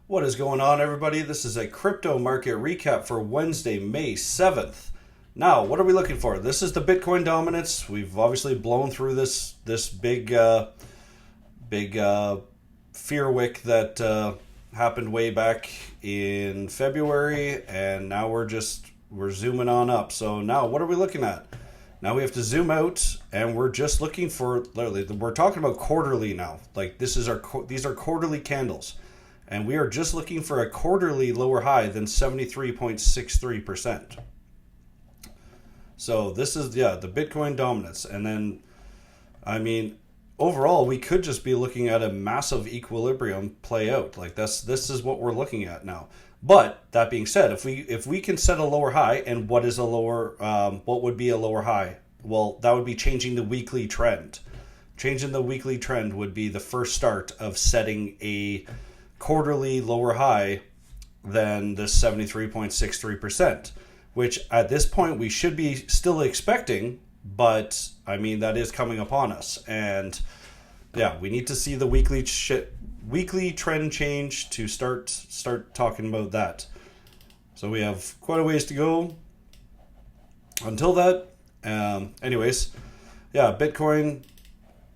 What is going on, everybody? This is a crypto market recap for Wednesday, May 7th. Now, what are we looking for? This is the Bitcoin dominance. We've obviously blown through this big fear wick that happened way back in February, and now we're zooming on up. So now, what are we looking at? Now we have to zoom out, and we're just looking for literally. We're talking about quarterly now. Like these are quarterly candles. And we are just looking for a quarterly lower high than 73.63%. So this is, the Bitcoin dominance. And then, overall, we could just be looking at a massive equilibrium play out. Like this is what we're looking at now. But that being said, if we can set a lower high, and what would be a lower high? Well, that would be changing the weekly trend. Changing the weekly trend would be the first start of setting a quarterly lower high than the 73.63%, which at this point we should be still expecting, but that is coming upon us. And we need to see the weekly trend change to start talking about that. So we have quite a ways to go until that. Bitcoin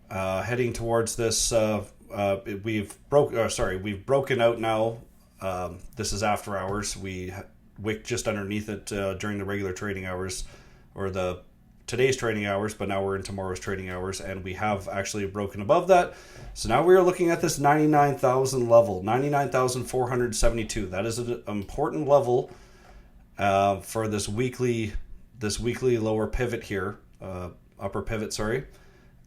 heading towards this we've broken out now. This is after hours. We wicked just underneath it during the regular trading hours, or today's trading hours, but now we're in tomorrow's trading hours, and we have actually broken above that. So now we are looking at this 99,000 level, 99,472. That is an important level for this weekly lower pivot here, upper pivot, sorry.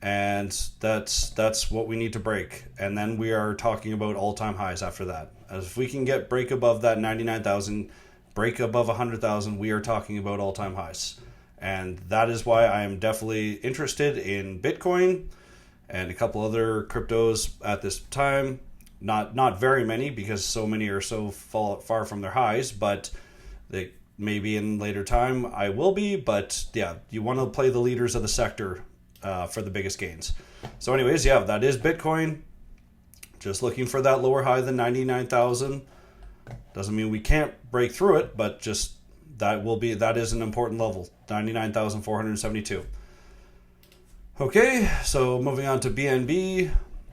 And that's what we need to break. And then we are talking about all-time highs after that. As if we can break above that 99,000, break above 100,000, we are talking about all-time highs. And that is why I am definitely interested in Bitcoin and a couple other cryptos at this time. Not very many, because so many are so far from their highs, but they maybe in later time I will be. But you want to play the leaders of the sector for the biggest gains. So anyways, that is Bitcoin. Just looking for that lower high than 99,000. Doesn't mean we can't break through it, but just that is an important level, 99,472. Okay, so moving on to BNB.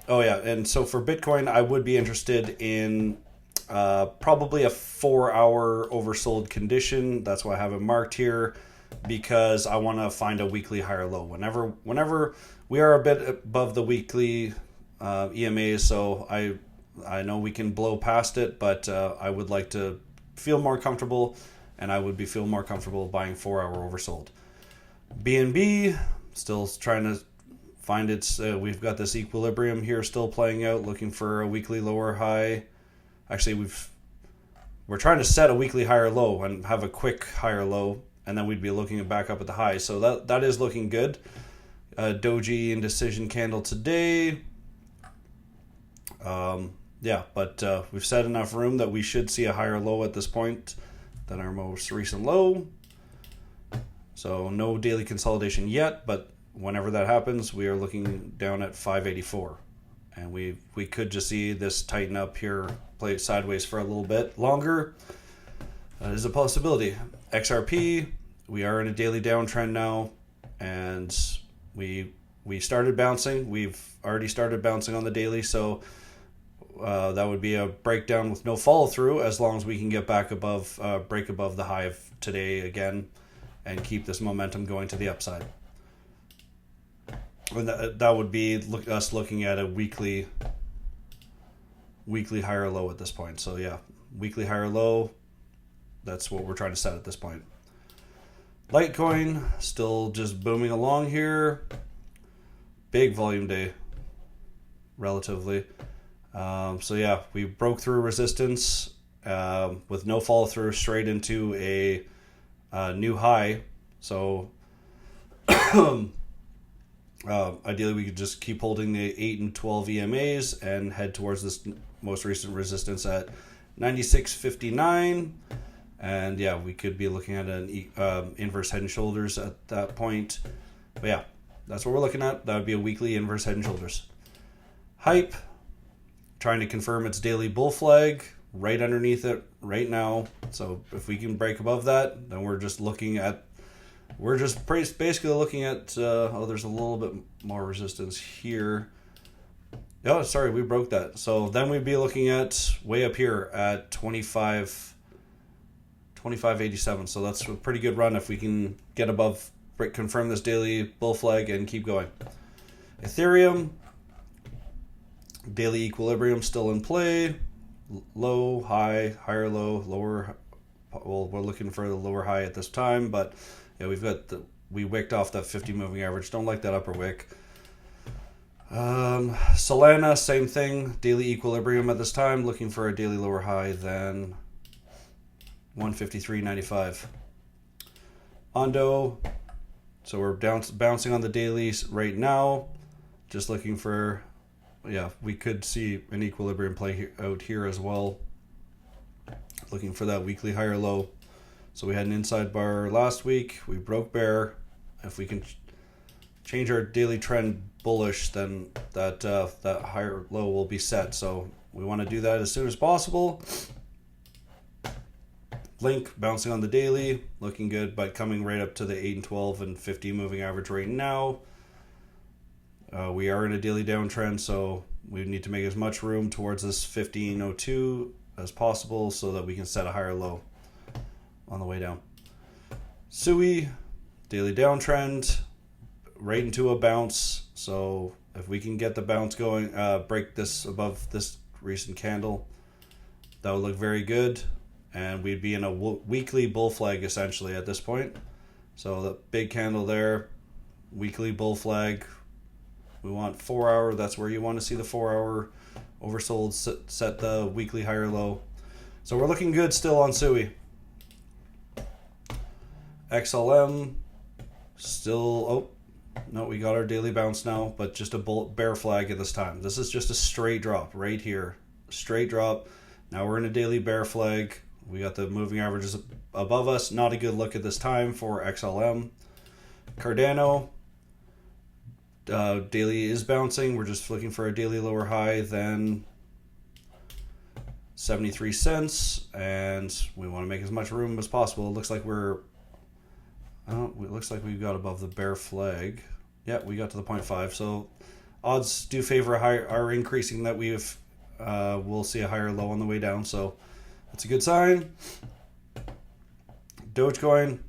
And so for Bitcoin, I would be interested in probably a 4-hour oversold condition. That's why I have it marked here, because I want to find a weekly higher low. Whenever we are a bit above the weekly EMAs, so I know we can blow past it, but I would like to feel more comfortable, and I would feel more comfortable buying 4-hour oversold. BNB, still trying to find its, we've got this equilibrium here still playing out, looking for a weekly lower high. Actually, we're trying to set a weekly higher low and have a quick higher low, and then we'd be looking back up at the high. So that is looking good. Doge indecision candle today. But we've set enough room that we should see a higher low at this point than our most recent low. So no daily consolidation yet, but whenever that happens, we are looking down at 584. And we could just see this tighten up here, play sideways for a little bit longer. That is a possibility. XRP, we are in a daily downtrend now, and we started bouncing. We've already started bouncing on the daily, so that would be a breakdown with no follow through, as long as we can get back above, break above the high of today again, and keep this momentum going to the upside. And that would be us looking at a weekly higher low at this point. So weekly higher low. That's what we're trying to set at this point. Litecoin still just booming along here. Big volume day, relatively. We broke through resistance with no follow through, straight into a new high. So ideally, we could just keep holding the 8 and 12 EMAs and head towards this most recent resistance at 96.59. And we could be looking at an inverse head and shoulders at that point. But that's what we're looking at. That would be a weekly inverse head and shoulders. Hype, trying to confirm its daily bull flag. right underneath it right now. So if we can break above that, then we're just basically looking at, oh, there's a little bit more resistance here. Oh, sorry, we broke that. So then we'd be looking at way up here at 25.87. So that's a pretty good run if we can get above, confirm this daily bull flag and keep going. Ethereum, daily equilibrium still in play. Low, high, higher low, lower. Well, we're looking for the lower high at this time, but yeah, we wicked off that 50 moving average. Don't like that upper wick. Solana, same thing, daily equilibrium at this time, looking for a daily lower high than 153.95. Ondo, so we're bouncing on the dailies right now, just looking for, yeah, we could see an equilibrium play out here as well, looking for that weekly higher low. So we had an inside bar last week, we broke bear. If we can change our daily trend bullish, then that higher low will be set. So we want to do that as soon as possible. Link bouncing on the daily, looking good, but coming right up to the 8 and 12 and 50 moving average right now. We are in a daily downtrend, so we need to make as much room towards this 15.02 as possible so that we can set a higher low on the way down. Sui, daily downtrend, right into a bounce. So if we can get the bounce going, break this above this recent candle, that would look very good, and we'd be in a weekly bull flag essentially at this point. So the big candle there, weekly bull flag. We want 4 hour. That's where you want to see the 4 hour oversold, set the weekly higher low. So we're looking good still on Sui. XLM still, oh no, we got our daily bounce now, but just a bear flag at this time. This is just a straight drop right here, straight drop. Now we're in a daily bear flag. We got the moving averages above us. Not a good look at this time for XLM. Cardano, daily is bouncing. We're just looking for a daily lower high than 73 cents, and we want to make as much room as possible. It looks like it looks like we got above the bear flag. Yeah, we got to the 0.5. So odds do favor are increasing that we'll see a higher low on the way down. So that's a good sign. Dogecoin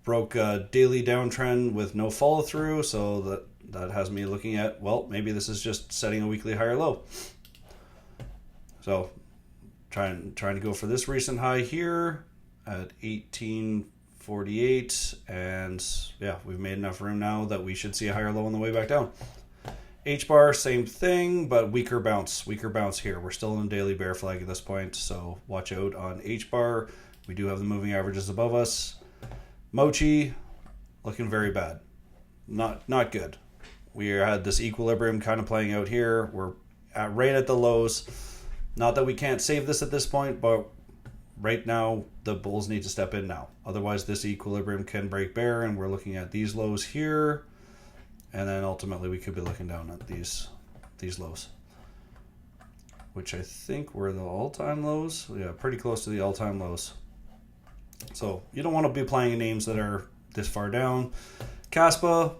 broke a daily downtrend with no follow through. So that has me looking at, well, maybe this is just setting a weekly higher low. So trying to go for this recent high here at 18.48, and yeah, we've made enough room now that we should see a higher low on the way back down. Hbar, same thing, but weaker bounce here. We're still in a daily bear flag at this point, so watch out on Hbar. We do have the moving averages above us. Mochi, looking very bad. Not good. We had this equilibrium kind of playing out here. We're right at the lows. Not that we can't save this at this point, but right now the bulls need to step in now. Otherwise this equilibrium can break bear, and we're looking at these lows here, and then ultimately we could be looking down at these lows, which I think were the all-time lows. Yeah, pretty close to the all-time lows. So you don't want to be playing names that are this far down. Kaspa,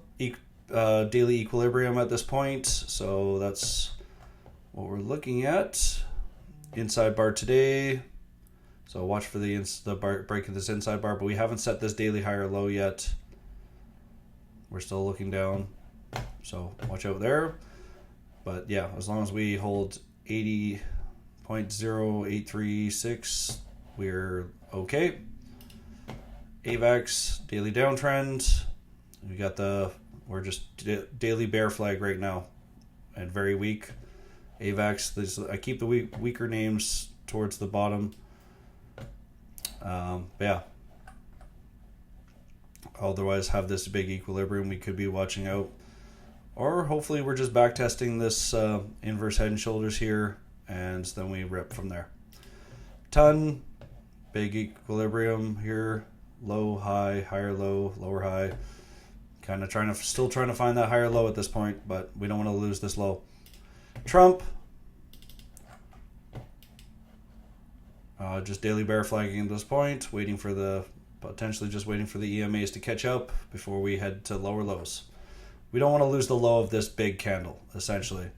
daily equilibrium at this point, so that's what we're looking at. Inside bar today, so watch for the break of this inside bar, but we haven't set this daily higher low yet. We're still looking down, so watch out there. But yeah, as long as we hold 80.0836, we're okay. AVAX, daily downtrend. We're just daily bear flag right now, and very weak. AVAX, I keep the weaker names towards the bottom. Yeah. Otherwise, have this big equilibrium we could be watching out. Or hopefully we're just back testing this inverse head and shoulders here, and then we rip from there. Ton, big equilibrium here. Low, high, higher low, lower high. Kind of still trying to find that higher low at this point, but we don't want to lose this low. Trump, Just daily bear flagging at this point, potentially just waiting for the EMAs to catch up before we head to lower lows. We don't want to lose the low of this big candle, essentially,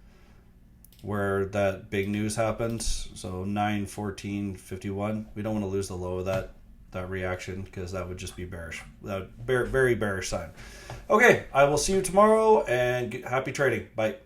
where that big news happened. So 9/14/51. We don't want to lose the low of that reaction, because that would just be bearish. That very bearish sign. Okay, I will see you tomorrow, and happy trading. Bye.